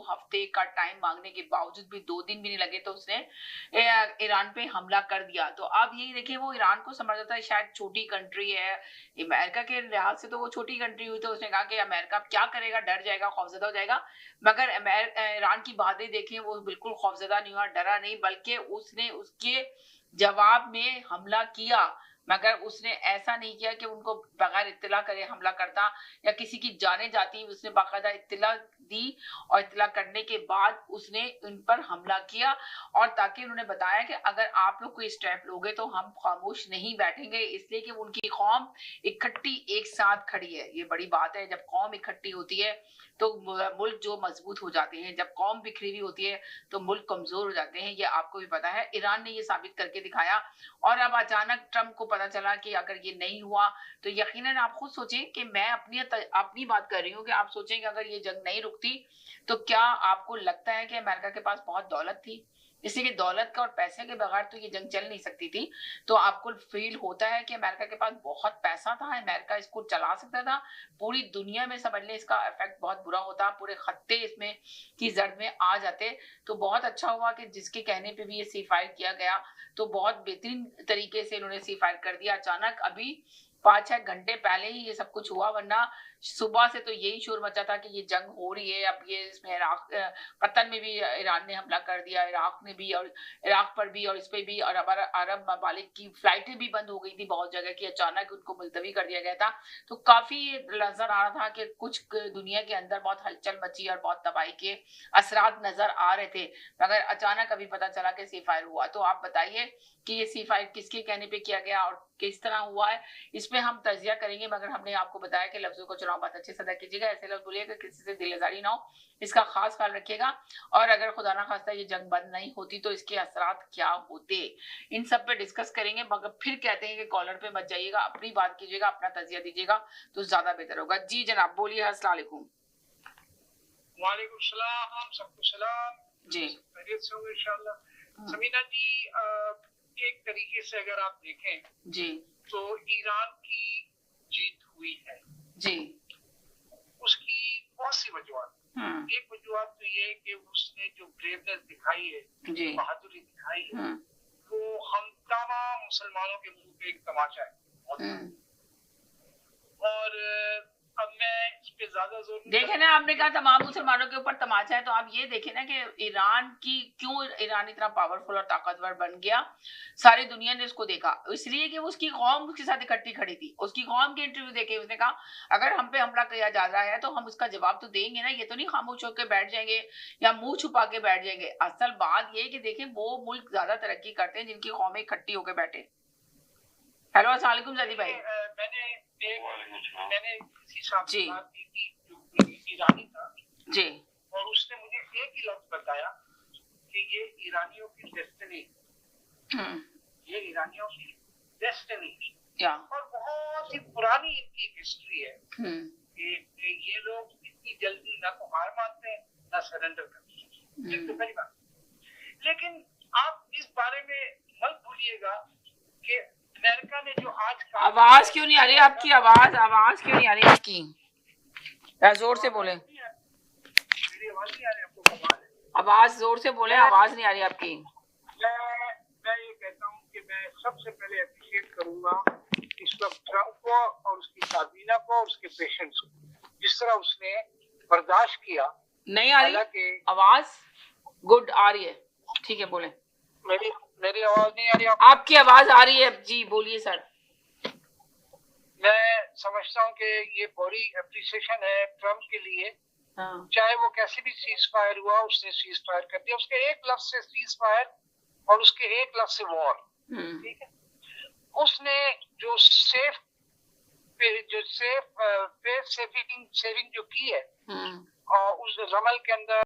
हफ्ते का टाइम मांगने के बावजूद भी 2 दिन भी नहीं लगे तो उसने ईरान पे हमला कर दिया। तो आप यही देखिए, वो ईरान को समझ आता है शायद छोटी कंट्री है, अमेरिका के लिहाज से तो वो छोटी कंट्री हुई, तो उसने कहा कि अमेरिका क्या करेगा, डर जाएगा, खौफजदा हो जाएगा। मगर ईरान की बातें देखिए, वो बिल्कुल खौफजदा नहीं हुआ, डरा नहीं, बल्कि उसने उसके जवाब में हमला किया। मगर उसने ऐसा नहीं किया कि उनको बगैर इत्तला करे हमला करता या किसी की जाने जाती, उसने बाकायदा इत्तला दी और इत्तला करने के बाद उसने उन पर हमला किया। और ताकि उन्होंने बताया कि अगर आप लोग कोई स्टेप लोगे तो हम खामोश नहीं बैठेंगे, इसलिए कि उनकी कौम इकट्ठी एक साथ खड़ी है। ये बड़ी बात है, जब कौम इकट्ठी होती है तो मुल्क जो मजबूत हो जाते हैं, जब कौम बिखरी हुई होती है तो मुल्क कमजोर हो जाते हैं। ये आपको भी पता है, ईरान ने ये साबित करके दिखाया। और अब अचानक ट्रंप को पता चला कि अगर ये नहीं हुआ तो यकीनन आप खुद सोचें कि मैं अपनी बात कर रही हूँ कि आप सोचें कि अगर ये जंग नहीं रुकती तो क्या आपको लगता है कि अमेरिका के पास बहुत दौलत थी, इसलिए कि दौलत का और पैसे के बगैर तो ये जंग चल नहीं सकती थी। तो आपको फील होता है कि अमेरिका के पास बहुत पैसा था, अमेरिका इसको चला सकता था। पूरी दुनिया में समझ लें इसका इफेक्ट बहुत बुरा होता, पूरे खत्ते इसमें की जर्द में आ जाते। तो बहुत अच्छा हुआ कि जिसके कहने पे भी ये सी फायर किया गया, तो बहुत बेहतरीन तरीके से इन्होंने सी फायर कर दिया। अचानक अभी 5-6 घंटे पहले ही ये सब कुछ हुआ, वरना सुबह से तो यही शोर मचा था कि ये जंग हो रही है। अब ये इसमें इराक कतर में भी ईरान ने हमला कर दिया, इराक में भी, और इराक पर भी और इस पे भी। और अरब ममालिक की फ्लाइटें भी बंद हो गई थी बहुत जगह की, अचानक उनको मुलतवी कर दिया गया था। तो काफी नजर आ रहा था कि कुछ दुनिया के अंदर बहुत हलचल मची और बहुत तबाही के असरात नजर आ रहे थे। मगर अचानक अभी पता चला कि सी फायर हुआ। तो आप बताइए कि ये सी फायर किसके कहने पे किया गया और किस तरह हुआ है, इस पे हम तजिया करेंगे। मगर हमने आपको बताया कि लफ्जों को चुनाव बहुत अच्छे से अदा कीजिएगा, ऐसे लफ्ज बोलिएगा किसी से दिलेजारी ना हो, इसका खास ख्याल रखिएगा। और अगर खुदा ना खास्ता ये जंग बंद नहीं होती तो इसके असरात क्या होते, इन सब पे डिस्कस करेंगे। मगर फिर कहते हैं कि कॉलर पे मत जाइएगा, अपनी बात कीजिएगा, अपना तजिया दीजिएगा तो ज्यादा बेहतर होगा। जी जनाब बोलिए। अस्सलाम वालेकुम। वालेकुम सलाम, सबको सलाम जी। खैरियत से होंगे इंशाल्लाह। समीना जी, एक तरीके से अगर आप देखें जी तो ईरान की जीत हुई है जी। उसकी बहुत सी वजूहत। एक वजूहत तो ये है कि उसने जो ब्रेवनेस दिखाई है, जी बहादुरी दिखाई है, वो हम तमाम मुसलमानों के मुंह पे एक तमाचा है। और अब मैं इस पे ज्यादा जोर देखे ना, आपने कहा तमाम मुसलमानों के ऊपर तमाचा है, तो आप ये देखें ना कि ईरान की क्यों ईरान इतना पावरफुल और ताकतवर बन गया। सारी दुनिया ने उसको देखा, इसलिए कि उसकी कौम उसके साथ इकट्ठी खड़ी थी। उसकी कौम के इंटरव्यू देखे, उसने कहा अगर हम पे हमला किया जा रहा है तो हम उसका जवाब तो देंगे ना, ये तो नहीं खामोश होकर बैठ जाएंगे या मुंह छुपा के बैठ जाएंगे। असल बात ये कि देखें, वो मुल्क ज्यादा तरक्की करते हैं जिनकी कौमें इकट्ठी होकर बैठे। हेलो अस्सलाम वालेकुम जदी भाई। मैंने किसी साहब जी से बात की थी जो ईरानी था जी, और उसने मुझे एक ही लफ्ज बताया कि ये ईरानियों की डेस्टिनी, ये ईरानियों की डेस्टिनी और बहुत ही पुरानी इनकी हिस्ट्री है कि ये लोग इतनी जल्दी ना तो हार मानते हैं ना सरेंडर करते हैं। तो पहली बात। लेकिन आप इस बारे में मत भूलिएगा कि अमेरिका ने जो आज आवाज क्यों नहीं आ रही आपकी? आवाज क्यों नहीं आ रही आपकी? जोर से बोले। मेरी आवाज नहीं आ रही आपको? आवाज जोर से बोले, आवाज नहीं आ रही आपकी। मैं ये कहता हूँ कि मैं सबसे पहले अप्रिशिएट करूंगा इस वक्त ट्रंप को और उसकी काबीना को और उसके पेशेंट्स को, जिस तरह उसने बर्दाश्त किया। नहीं आ रही आवाज? गुड आ रही है, ठीक है बोले। मेरी आवाज नहीं आ रही आपकी आवाज आ रही है जी, बोलिए सर। मैं समझता हूँ कि ये बड़ी एप्रिसिएशन है ट्रंप के लिए। चाहे वो कैसे भी सीज फायर हुआ, उसने सीज फायर कर दिया, उसके एक लफ्ज से सीज फायर और उसके एक लफ्ज से वॉर। ठीक है, उसने जो सेफ सेविंग जो की है और उस रमल के अंदर